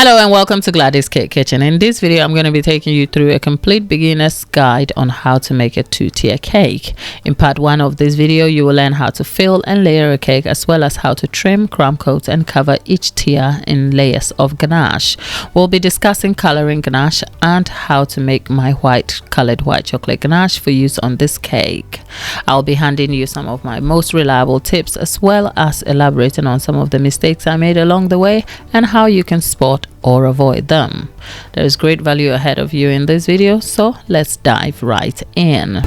Hello and welcome to Gladys Cake Kitchen. In this video, I'm going to be taking you through a complete beginner's guide on how to make a two-tier cake. In part 1 of this video, you will learn how to fill and layer a cake, as well as how to trim, crumb coat and cover each tier in layers of ganache. We'll be discussing coloring ganache and how to make my colored white chocolate ganache for use on this cake. I'll be handing you some of my most reliable tips, as well as elaborating on some of the mistakes I made along the way and how you can spot or avoid them. There is great value ahead of you in this video, so let's dive right in.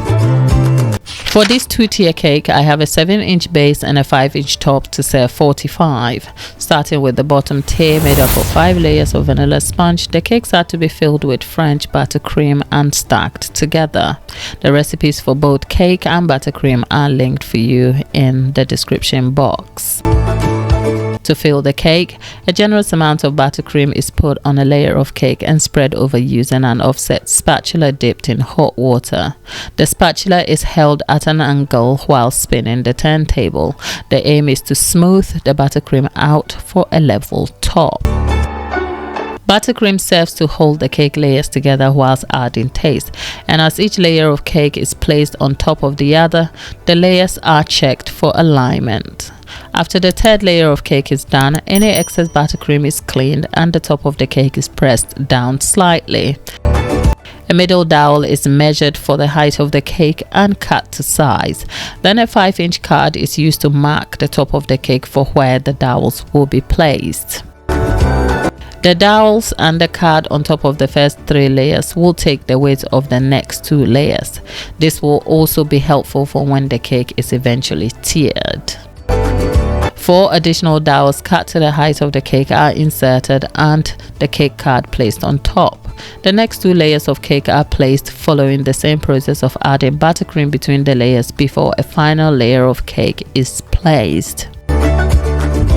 For this two-tier cake, I have a 7-inch base and a 5-inch top to serve 45. Starting with the bottom tier made up of 5 layers of vanilla sponge, the cakes are to be filled with French buttercream and stacked together. The recipes for both cake and buttercream are linked for you in the description box. To fill the cake, a generous amount of buttercream is put on a layer of cake and spread over using an offset spatula dipped in hot water. The spatula is held at an angle while spinning the turntable. The aim is to smooth the buttercream out for a level top. Buttercream serves to hold the cake layers together whilst adding taste, and as each layer of cake is placed on top of the other, the layers are checked for alignment. After the third layer of cake is done, any excess buttercream is cleaned and the top of the cake is pressed down slightly. A middle dowel is measured for the height of the cake and cut to size. Then a 5-inch card is used to mark the top of the cake for where the dowels will be placed. The dowels and the card on top of the first 3 layers will take the weight of the next 2 layers. This will also be helpful for when the cake is eventually tiered. 4 additional dowels cut to the height of the cake are inserted and the cake card placed on top. The next 2 layers of cake are placed following the same process of adding buttercream between the layers before a final layer of cake is placed.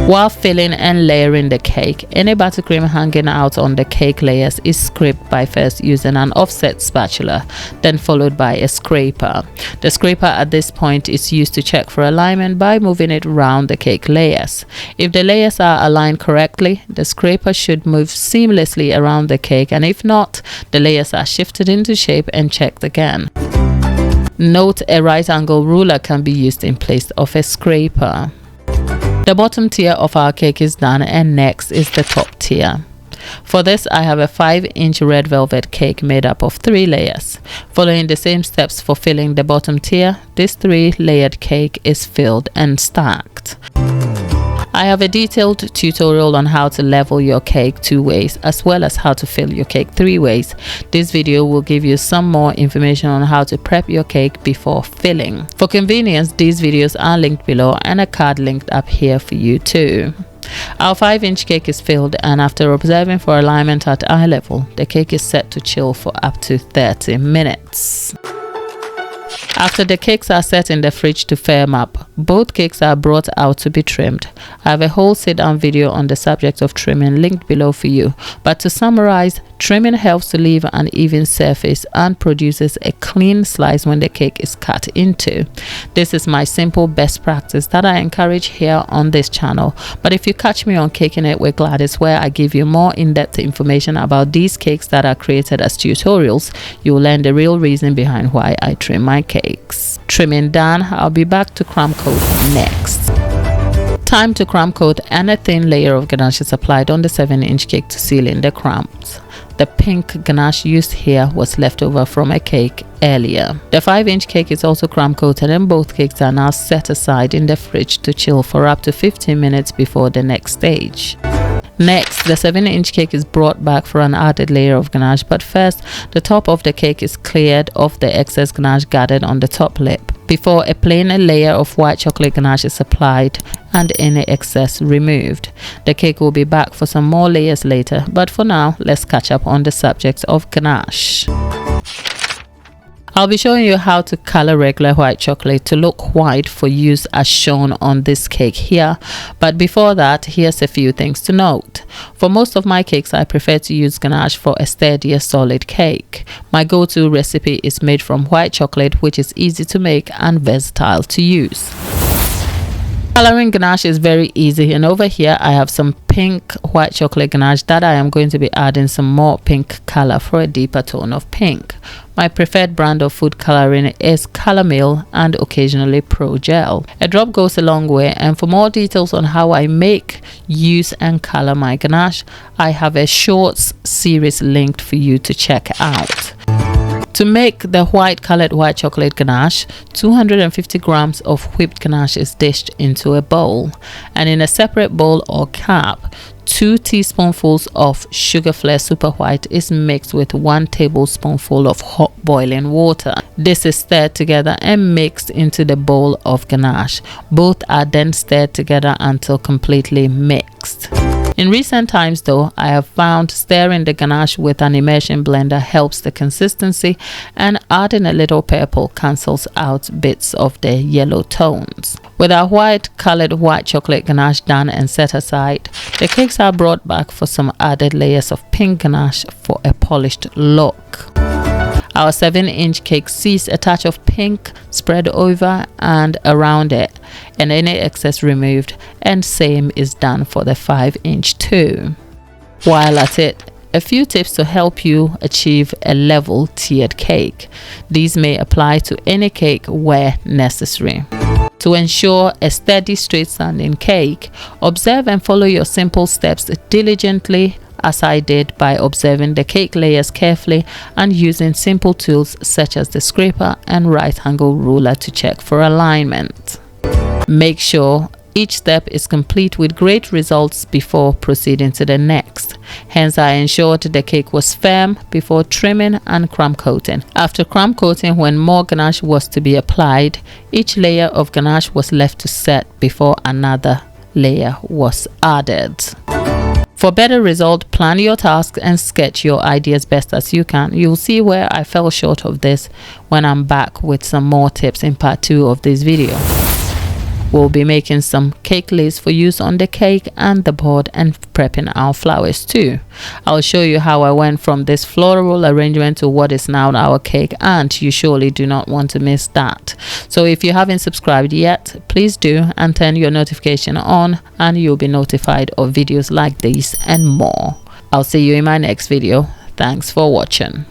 While filling and layering the cake, any buttercream hanging out on the cake layers is scraped by first using an offset spatula, then followed by a scraper. The scraper at this point is used to check for alignment by moving it around the cake layers. If the layers are aligned correctly, the scraper should move seamlessly around the cake, and if not, the layers are shifted into shape and checked again. Note, a right angle ruler can be used in place of a scraper. The bottom tier of our cake is done, and next is the top tier. For this, I have a 5-inch red velvet cake made up of 3 layers. Following the same steps for filling the bottom tier, this 3-layered cake is filled and stacked. I have a detailed tutorial on how to level your cake 2 ways, as well as how to fill your cake 3 ways. This video will give you some more information on how to prep your cake before filling. For convenience, these videos are linked below and a card linked up here for you too. Our 5-inch cake is filled, and after observing for alignment at eye level, the cake is set to chill for up to 30 minutes. After the cakes are set in the fridge to firm up, both cakes are brought out to be trimmed. I have a whole sit-down video on the subject of trimming linked below for you, but to summarize, trimming helps to leave an even surface and produces a clean slice when the cake is cut into. This is my simple best practice that I encourage here on this channel, but if you catch me on Caking It with Gladys, where I give you more in-depth information about these cakes that are created as tutorials, you will learn the real reason behind why I trim my cakes. Trimming done, I'll be back to crumb coat next. Time to crumb coat, and a thin layer of ganache is applied on the 7-inch cake to seal in the crumbs. The pink ganache used here was left over from a cake earlier. The 5-inch cake is also crumb coated, and both cakes are now set aside in the fridge to chill for up to 15 minutes before the next stage. Next, the 7-inch cake is brought back for an added layer of ganache, but first, the top of the cake is cleared of the excess ganache gathered on the top lip before a plain layer of white chocolate ganache is applied and any excess removed. The cake will be back for some more layers later, but for now, let's catch up on the subject of ganache. I'll be showing you how to color regular white chocolate to look white for use as shown on this cake here, but before that, here's a few things to note. For most of my cakes, I prefer to use ganache for a sturdier solid cake. My go-to recipe is made from white chocolate, which is easy to make and versatile to use. Coloring ganache is very easy, and over here I have some pink white chocolate ganache that I am going to be adding some more pink color for a deeper tone of pink. My preferred brand of food coloring is Color Mill and occasionally Pro Gel. A drop goes a long way, and for more details on how I make, use and color my ganache, I have a shorts series linked for you to check out. To make the white colored white chocolate ganache, 250 grams of whipped ganache is dished into a bowl, and in a separate bowl or cup, 2 teaspoonfuls of sugar flare super white is mixed with 1 tablespoonful of hot boiling water. This is stirred together and mixed into the bowl of ganache. Both are then stirred together until completely mixed. In recent times though, I have found stirring the ganache with an immersion blender helps the consistency, and adding a little purple cancels out bits of the yellow tones. With our white colored white chocolate ganache done and set aside, the cakes are brought back for some added layers of pink ganache for a polished look. Our 7-inch cake sees a touch of pink spread over and around it, and any excess removed, and same is done for the 5-inch too. While at it, a few tips to help you achieve a level tiered cake. These may apply to any cake where necessary. To ensure a steady straight standing cake, observe and follow your simple steps diligently, as I did by observing the cake layers carefully and using simple tools such as the scraper and right angle ruler to check for alignment. Make sure each step is complete with great results before proceeding to the next. Hence, I ensured the cake was firm before trimming and crumb coating. After crumb coating, when more ganache was to be applied, each layer of ganache was left to set before another layer was added. For better result, plan your tasks and sketch your ideas best as you can. You'll see where I fell short of this when I'm back with some more tips in part 2 of this video. We'll be making some cake lace for use on the cake and the board, and prepping our flowers too. I'll show you how I went from this floral arrangement to what is now our cake, and you surely do not want to miss that. So if you haven't subscribed yet, please do, and turn your notification on, and you'll be notified of videos like these and more. I'll see you in my next video. Thanks for watching.